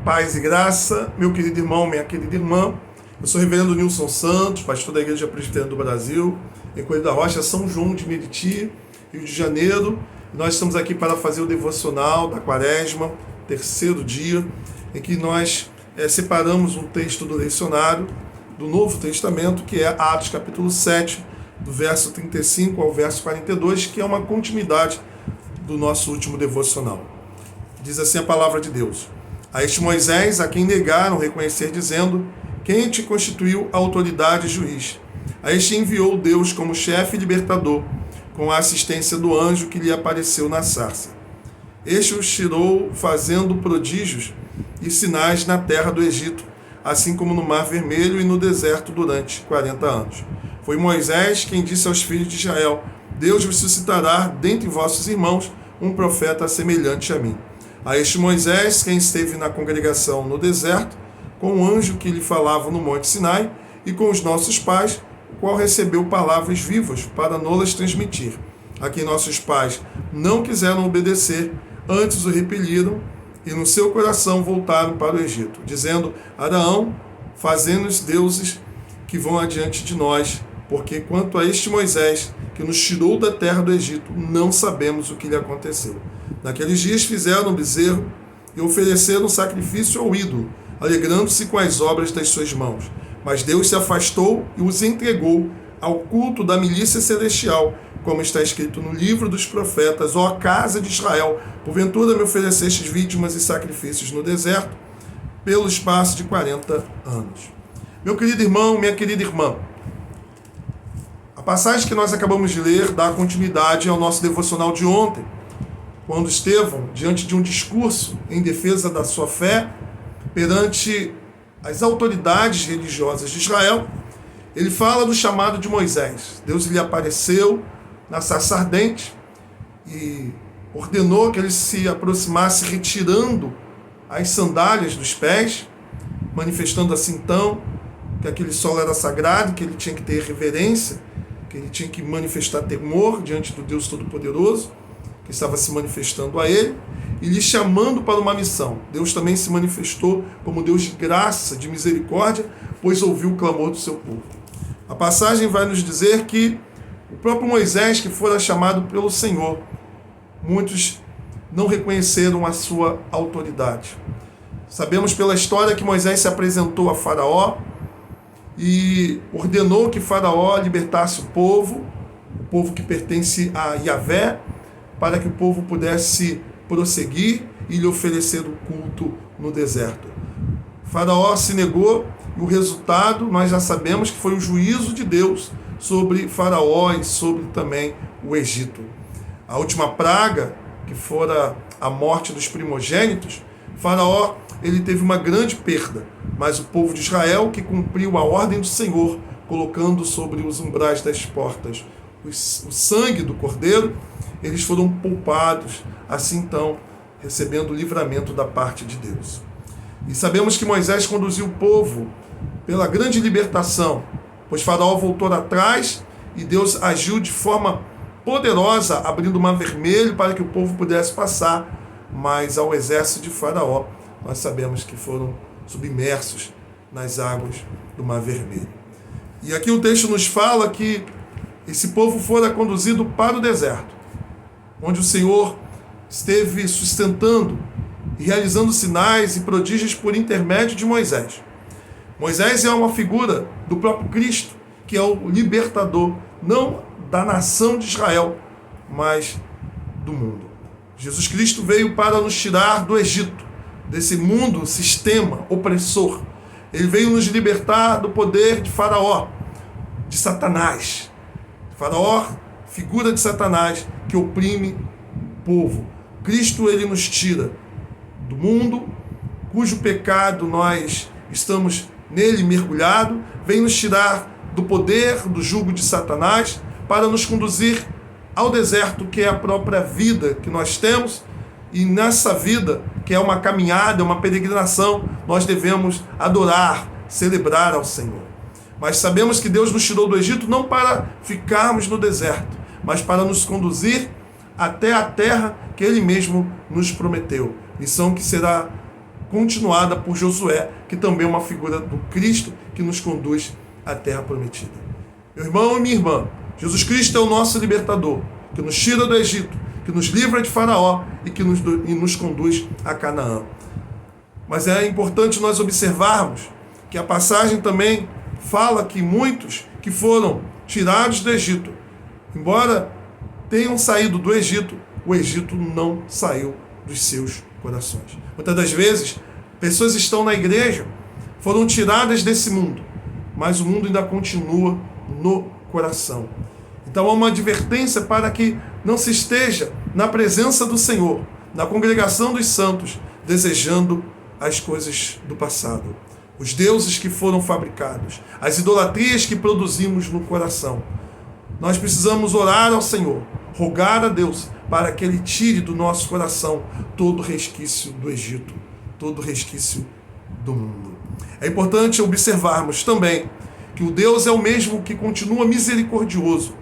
Paz e graça, meu querido irmão, minha querida irmã. Eu sou o reverendo Nilson Santos, pastor da Igreja Presbiteriana do Brasil, em Coelho da Rocha, São João de Meriti, Rio de Janeiro. Nós estamos aqui para fazer o devocional da Quaresma, terceiro dia, em que nós separamos um texto do lecionário do Novo Testamento, que é Atos capítulo 7, do verso 35 ao verso 42, que é uma continuidade do nosso último devocional. Diz assim a palavra de Deus: a este Moisés, a quem negaram reconhecer, dizendo: quem te constituiu autoridade e juiz? A este enviou Deus como chefe e libertador, com a assistência do anjo que lhe apareceu na sarça. Este os tirou fazendo prodígios e sinais na terra do Egito, assim como no Mar Vermelho e no deserto durante 40 anos. Foi Moisés quem disse aos filhos de Israel: Deus vos suscitará dentre vossos irmãos um profeta semelhante a mim. A este Moisés, quem esteve na congregação no deserto, com o anjo que lhe falava no Monte Sinai, e com os nossos pais, o qual recebeu palavras vivas para nolas transmitir, a quem nossos pais não quiseram obedecer, antes o repeliram, e no seu coração voltaram para o Egito, dizendo: Araão, fazendo-nos deuses que vão adiante de nós, porque quanto a este Moisés, que nos tirou da terra do Egito, não sabemos o que lhe aconteceu. Naqueles dias fizeram um bezerro e ofereceram sacrifício ao ídolo, alegrando-se com as obras das suas mãos. Mas Deus se afastou e os entregou ao culto da milícia celestial, como está escrito no livro dos profetas: ó casa de Israel, porventura me oferecestes vítimas e sacrifícios no deserto, pelo espaço de 40 anos. Meu querido irmão, minha querida irmã, a passagem que nós acabamos de ler dá continuidade ao nosso devocional de ontem, quando Estevão, diante de um discurso em defesa da sua fé, perante as autoridades religiosas de Israel, ele fala do chamado de Moisés. Deus lhe apareceu na sarça ardente e ordenou que ele se aproximasse retirando as sandálias dos pés, manifestando assim então que aquele solo era sagrado, que ele tinha que ter reverência, que ele tinha que manifestar temor diante do Deus Todo-Poderoso, que estava se manifestando a ele, e lhe chamando para uma missão. Deus também se manifestou como Deus de graça, de misericórdia, pois ouviu o clamor do seu povo. A passagem vai nos dizer que o próprio Moisés, que fora chamado pelo Senhor, muitos não reconheceram a sua autoridade. Sabemos pela história que Moisés se apresentou a Faraó e ordenou que Faraó libertasse o povo que pertence a Yahvé, para que o povo pudesse prosseguir e lhe oferecer o culto no deserto. Faraó se negou e o resultado nós já sabemos que foi o juízo de Deus sobre Faraó e sobre também o Egito. A última praga, que fora a morte dos primogênitos, Faraó ele teve uma grande perda, mas o povo de Israel, que cumpriu a ordem do Senhor, colocando sobre os umbrais das portas o sangue do cordeiro, eles foram poupados, assim então, recebendo o livramento da parte de Deus. E sabemos que Moisés conduziu o povo pela grande libertação, pois Faraó voltou atrás e Deus agiu de forma poderosa, abrindo o Mar Vermelho para que o povo pudesse passar, mas ao exército de Faraó, nós sabemos que foram submersos nas águas do Mar Vermelho. E aqui o texto nos fala que esse povo fora conduzido para o deserto, onde o Senhor esteve sustentando e realizando sinais e prodígios por intermédio de Moisés. Moisés é uma figura do próprio Cristo, que é o libertador, não da nação de Israel, mas do mundo. Jesus Cristo veio para nos tirar do Egito, desse mundo, sistema opressor. Ele veio nos libertar do poder de Faraó, de Satanás. Faraó, figura de Satanás, que oprime o povo. Cristo, ele nos tira do mundo, cujo pecado nós estamos nele mergulhado, vem nos tirar do poder, do jugo de Satanás, para nos conduzir ao deserto, que é a própria vida que nós temos, e nessa vida, que é uma caminhada, uma peregrinação, nós devemos adorar, celebrar ao Senhor. Mas sabemos que Deus nos tirou do Egito não para ficarmos no deserto, mas para nos conduzir até a terra que Ele mesmo nos prometeu. Missão que será continuada por Josué, que também é uma figura do Cristo que nos conduz à terra prometida. Meu irmão e minha irmã, Jesus Cristo é o nosso libertador, que nos tira do Egito, que nos livra de Faraó e que nos conduz a Canaã. Mas é importante nós observarmos que a passagem também fala que muitos que foram tirados do Egito, embora tenham saído do Egito, o Egito não saiu dos seus corações. Muitas das vezes, pessoas estão na igreja, foram tiradas desse mundo, mas o mundo ainda continua no coração. Então há uma advertência para que não se esteja na presença do Senhor, na congregação dos santos, desejando as coisas do passado, os deuses que foram fabricados, as idolatrias que produzimos no coração. Nós precisamos orar ao Senhor, rogar a Deus para que Ele tire do nosso coração todo resquício do Egito, todo resquício do mundo. É importante observarmos também que o Deus é o mesmo que continua misericordioso.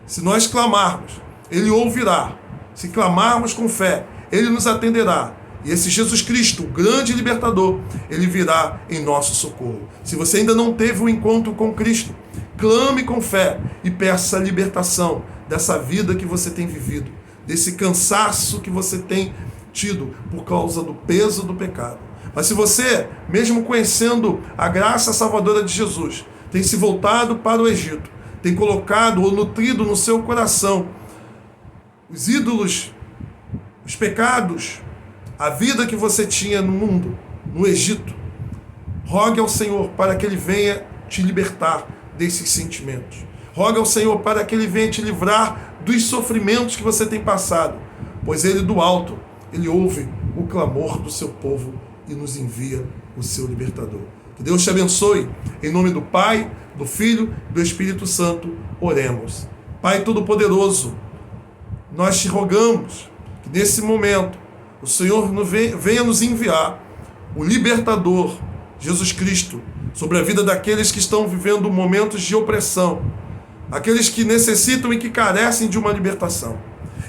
Se nós clamarmos, Ele ouvirá. Se clamarmos com fé, Ele nos atenderá. E esse Jesus Cristo, o grande libertador, Ele virá em nosso socorro. Se você ainda não teve um encontro com Cristo, clame com fé e peça a libertação dessa vida que você tem vivido, desse cansaço que você tem tido por causa do peso do pecado. Mas se você, mesmo conhecendo a graça salvadora de Jesus, tem se voltado para o Egito, tem colocado ou nutrido no seu coração os ídolos, os pecados, a vida que você tinha no mundo, no Egito, rogue ao Senhor para que Ele venha te libertar desses sentimentos. Rogue ao Senhor para que Ele venha te livrar dos sofrimentos que você tem passado, pois Ele do alto, Ele ouve o clamor do seu povo e nos envia o seu libertador. Que Deus te abençoe. Em nome do Pai, do Filho e do Espírito Santo, oremos. Pai Todo-Poderoso, nós te rogamos que nesse momento o Senhor venha nos enviar o libertador, Jesus Cristo, sobre a vida daqueles que estão vivendo momentos de opressão, aqueles que necessitam e que carecem de uma libertação.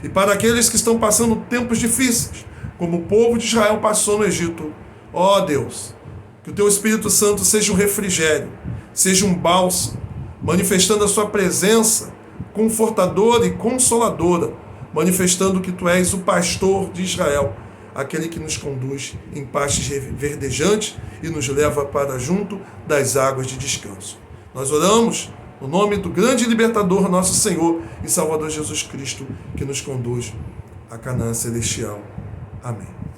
E para aqueles que estão passando tempos difíceis, como o povo de Israel passou no Egito, ó Deus, que o Teu Espírito Santo seja um refrigério, seja um bálsamo, manifestando a Sua presença confortadora e consoladora, manifestando que Tu és o pastor de Israel, aquele que nos conduz em pastos verdejantes e nos leva para junto das águas de descanso. Nós oramos no nome do grande libertador, nosso Senhor e Salvador Jesus Cristo, que nos conduz a Canaã celestial. Amém.